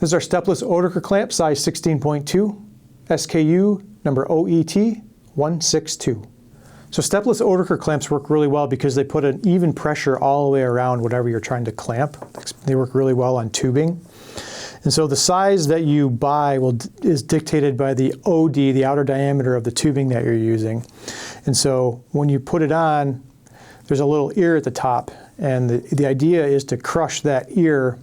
This is our Stepless Oetiker clamp, size 16.2, SKU number OET162. So Stepless Oetiker clamps work really well because they put an even pressure all the way around whatever you're trying to clamp. They work really well on tubing. And so the size that you buy is dictated by the OD, the outer diameter of the tubing that you're using. And so when you put it on, there's a little ear at the top, and the idea is to crush that ear.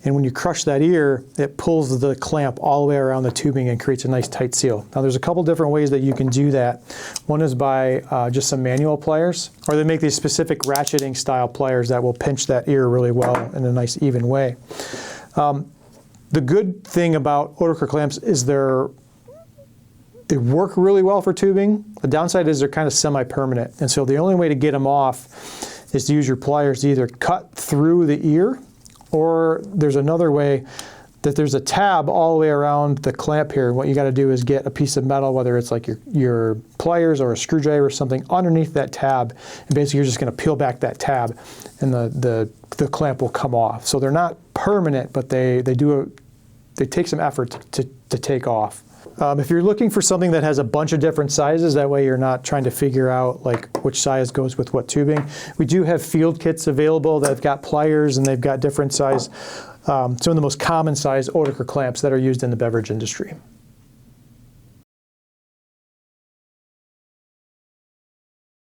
And when you crush that ear, it pulls the clamp all the way around the tubing and creates a nice tight seal. Now there's a couple different ways that you can do that. One is by just some manual pliers, or they make these specific ratcheting style pliers that will pinch that ear really well in a nice even way. The good thing about Oetiker clamps is they work really well for tubing. The downside is they're kind of semi-permanent, and so the only way to get them off is to use your pliers to either cut through the ear, or there's another way that there's a tab all the way around the clamp here. What you got to do is get a piece of metal, whether it's like your pliers or a screwdriver or something, underneath that tab, and basically you're just going to peel back that tab, and the clamp will come off. So they're not permanent, but they take some effort to take off. If you're looking for something that has a bunch of different sizes, that way you're not trying to figure out like which size goes with what tubing. We do have field kits available that have got pliers and they've got different size, some of the most common size Oetiker clamps that are used in the beverage industry.